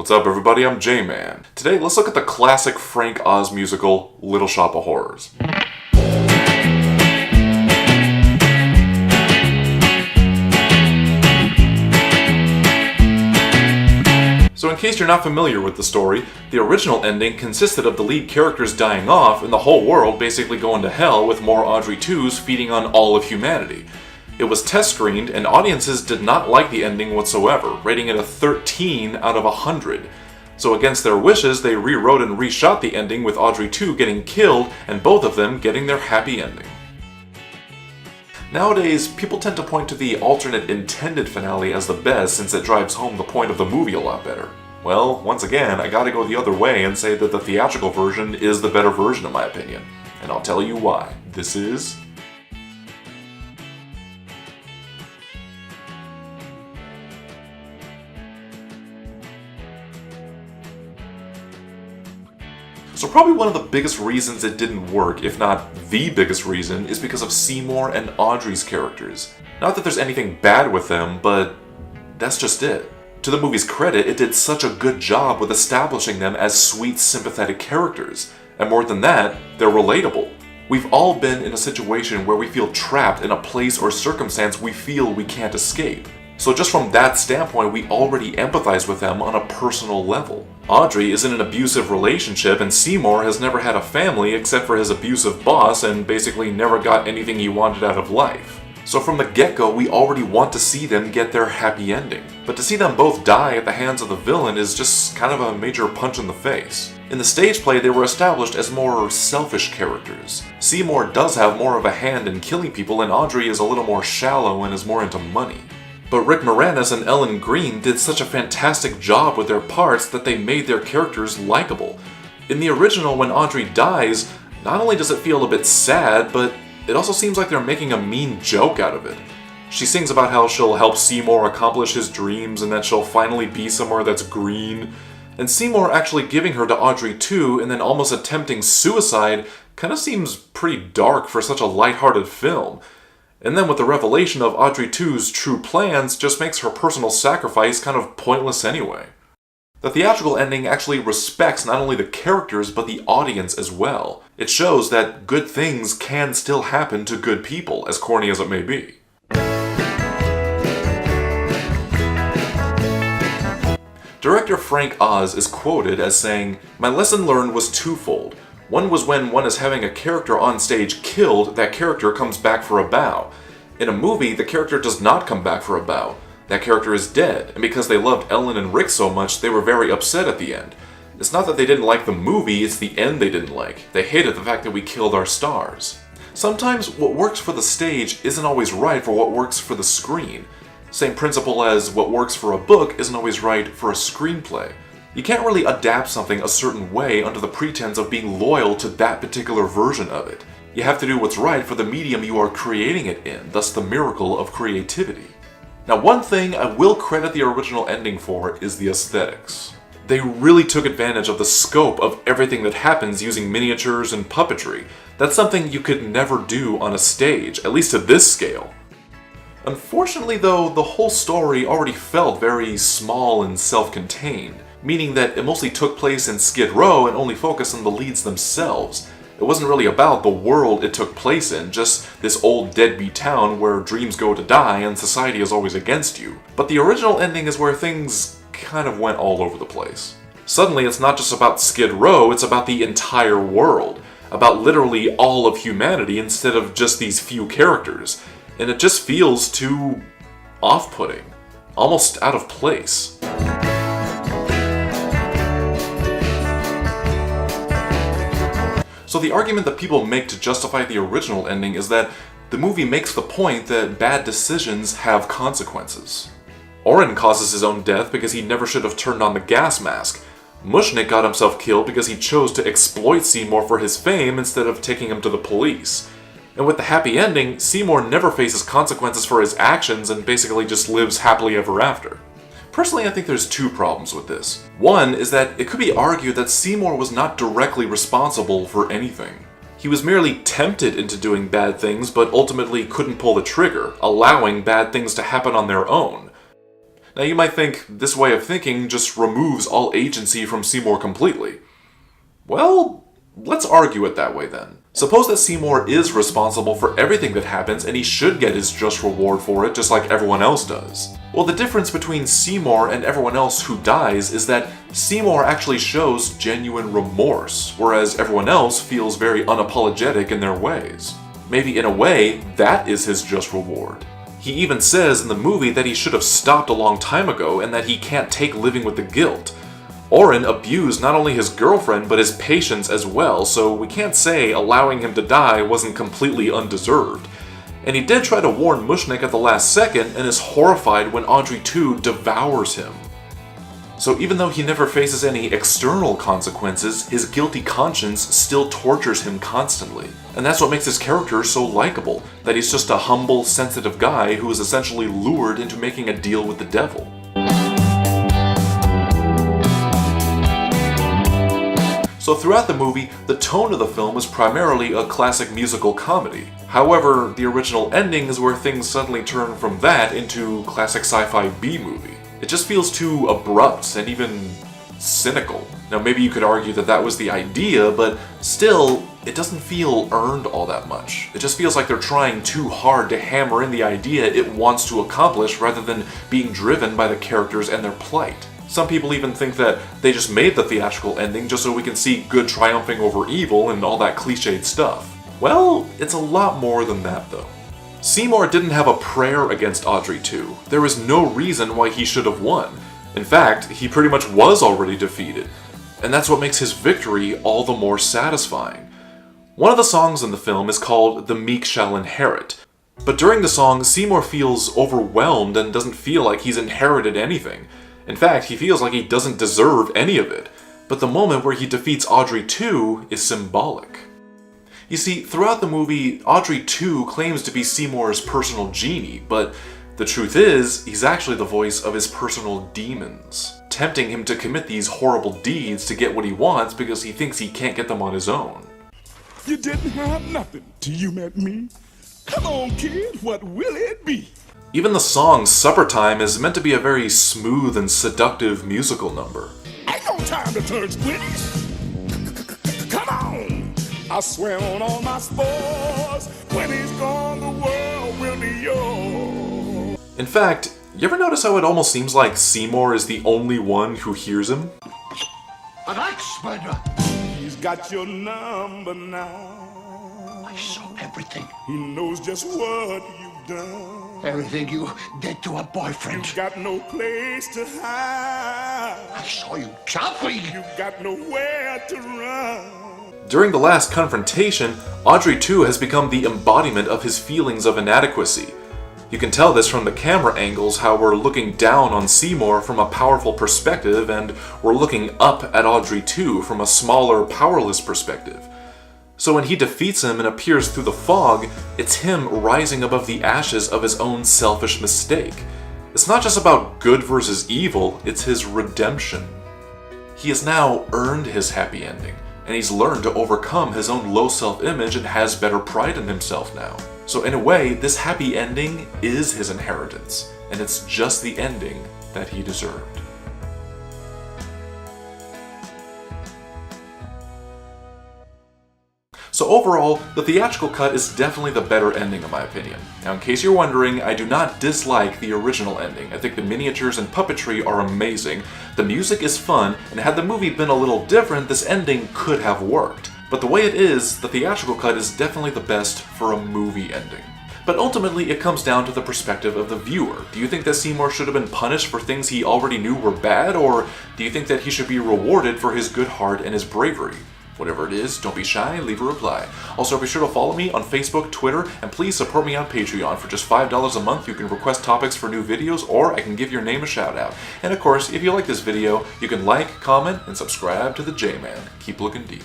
What's up, everybody? I'm J-Man. Today, let's look at the classic Frank Oz musical, Little Shop of Horrors. So in case you're not familiar with the story, the original ending consisted of the lead characters dying off and the whole world basically going to hell with more Audrey 2s feeding on all of humanity. It was test screened and audiences did not like the ending whatsoever, rating it a 13 out of 100. So against their wishes, they rewrote and reshot the ending with Audrey 2 getting killed and both of them getting their happy ending. Nowadays, people tend to point to the alternate intended finale as the best since it drives home the point of the movie a lot better. Well, once again, I gotta go the other way and say that the theatrical version is the better version in my opinion. And I'll tell you why. This is... So probably one of the biggest reasons it didn't work, if not the biggest reason, is because of Seymour and Audrey's characters. Not that there's anything bad with them, but that's just it. To the movie's credit, it did such a good job with establishing them as sweet, sympathetic characters. And more than that, they're relatable. We've all been in a situation where we feel trapped in a place or circumstance we feel we can't escape. So just from that standpoint, we already empathize with them on a personal level. Audrey is in an abusive relationship and Seymour has never had a family except for his abusive boss and basically never got anything he wanted out of life. So from the get-go, we already want to see them get their happy ending. But to see them both die at the hands of the villain is just kind of a major punch in the face. In the stage play, they were established as more selfish characters. Seymour does have more of a hand in killing people and Audrey is a little more shallow and is more into money. But Rick Moranis and Ellen Greene did such a fantastic job with their parts that they made their characters likable. In the original, when Audrey dies, not only does it feel a bit sad, but it also seems like they're making a mean joke out of it. She sings about how she'll help Seymour accomplish his dreams and that she'll finally be somewhere that's green. And Seymour actually giving her to Audrey too and then almost attempting suicide kind of seems pretty dark for such a lighthearted film. And then with the revelation of Audrey 2's true plans just makes her personal sacrifice kind of pointless anyway. The theatrical ending actually respects not only the characters but the audience as well. It shows that good things can still happen to good people, as corny as it may be. Director Frank Oz is quoted as saying, "My lesson learned was twofold. One was when one is having a character on stage killed, that character comes back for a bow. In a movie, the character does not come back for a bow. That character is dead, and because they loved Ellen and Rick so much, they were very upset at the end. It's not that they didn't like the movie, it's the end they didn't like. They hated the fact that we killed our stars." Sometimes what works for the stage isn't always right for what works for the screen. Same principle as what works for a book isn't always right for a screenplay. You can't really adapt something a certain way under the pretense of being loyal to that particular version of it. You have to do what's right for the medium you are creating it in, thus the miracle of creativity. Now, one thing I will credit the original ending for is the aesthetics. They really took advantage of the scope of everything that happens using miniatures and puppetry. That's something you could never do on a stage, at least to this scale. Unfortunately though, the whole story already felt very small and self-contained, meaning that it mostly took place in Skid Row and only focused on the leads themselves. It wasn't really about the world it took place in, just this old deadbeat town where dreams go to die and society is always against you. But the original ending is where things kind of went all over the place. Suddenly it's not just about Skid Row, it's about the entire world. About literally all of humanity instead of just these few characters. And it just feels too off-putting. Almost out of place. So the argument that people make to justify the original ending is that the movie makes the point that bad decisions have consequences. Oren causes his own death because he never should have turned on the gas mask. Mushnik got himself killed because he chose to exploit Seymour for his fame instead of taking him to the police. And with the happy ending, Seymour never faces consequences for his actions and basically just lives happily ever after. Personally, I think there's two problems with this. One is that it could be argued that Seymour was not directly responsible for anything. He was merely tempted into doing bad things, but ultimately couldn't pull the trigger, allowing bad things to happen on their own. Now you might think this way of thinking just removes all agency from Seymour completely. Well, let's argue it that way then. Suppose that Seymour is responsible for everything that happens and he should get his just reward for it just like everyone else does. Well, the difference between Seymour and everyone else who dies is that Seymour actually shows genuine remorse, whereas everyone else feels very unapologetic in their ways. Maybe in a way, that is his just reward. He even says in the movie that he should have stopped a long time ago and that he can't take living with the guilt. Oren abused not only his girlfriend but his patients as well, so we can't say allowing him to die wasn't completely undeserved. And he did try to warn Mushnik at the last second and is horrified when Audrey 2 devours him. So even though he never faces any external consequences, his guilty conscience still tortures him constantly. And that's what makes his character so likable, that he's just a humble, sensitive guy who is essentially lured into making a deal with the devil. So throughout the movie, the tone of the film is primarily a classic musical comedy. However, the original ending is where things suddenly turn from that into classic sci-fi B-movie. It just feels too abrupt and even cynical. Now maybe you could argue that that was the idea, but still, it doesn't feel earned all that much. It just feels like they're trying too hard to hammer in the idea it wants to accomplish rather than being driven by the characters and their plight. Some people even think that they just made the theatrical ending just so we can see good triumphing over evil and all that cliched stuff. Well, it's a lot more than that though. Seymour didn't have a prayer against Audrey 2. There was no reason why he should have won. In fact, he pretty much was already defeated. And that's what makes his victory all the more satisfying. One of the songs in the film is called "The Meek Shall Inherit." But during the song, Seymour feels overwhelmed and doesn't feel like he's inherited anything. In fact, he feels like he doesn't deserve any of it. But the moment where he defeats Audrey 2 is symbolic. You see, throughout the movie, Audrey 2 claims to be Seymour's personal genie, but the truth is, he's actually the voice of his personal demons, tempting him to commit these horrible deeds to get what he wants because he thinks he can't get them on his own. You didn't have nothing till you met me. Come on, kid, what will it be? Even the song Supper Time is meant to be a very smooth and seductive musical number. Ain't no time to turn squints. Come on! I swear on all my spores, when he's gone the world will be yours. In fact, you ever notice how it almost seems like Seymour is the only one who hears him? An axe spider! He's got your number now. I saw everything. He knows just what you've done. Everything you did to a boyfriend. You've got no place to hide. I saw you chopping. You've got nowhere to run. During the last confrontation, Audrey 2 has become the embodiment of his feelings of inadequacy. You can tell this from the camera angles, how we're looking down on Seymour from a powerful perspective and we're looking up at Audrey 2 from a smaller, powerless perspective. So when he defeats him and appears through the fog, it's him rising above the ashes of his own selfish mistake. It's not just about good versus evil, it's his redemption. He has now earned his happy ending, and he's learned to overcome his own low self-image and has better pride in himself now. So in a way, this happy ending is his inheritance, and it's just the ending that he deserved. So overall, the theatrical cut is definitely the better ending in my opinion. Now in case you're wondering, I do not dislike the original ending. I think the miniatures and puppetry are amazing, the music is fun, and had the movie been a little different, this ending could have worked. But the way it is, the theatrical cut is definitely the best for a movie ending. But ultimately, it comes down to the perspective of the viewer. Do you think that Seymour should have been punished for things he already knew were bad, or do you think that he should be rewarded for his good heart and his bravery? Whatever it is, don't be shy, leave a reply. Also, be sure to follow me on Facebook, Twitter, and please support me on Patreon. For just $5 a month, you can request topics for new videos, or I can give your name a shout out. And of course, if you like this video, you can like, comment, and subscribe to the J-Man. Keep looking deep.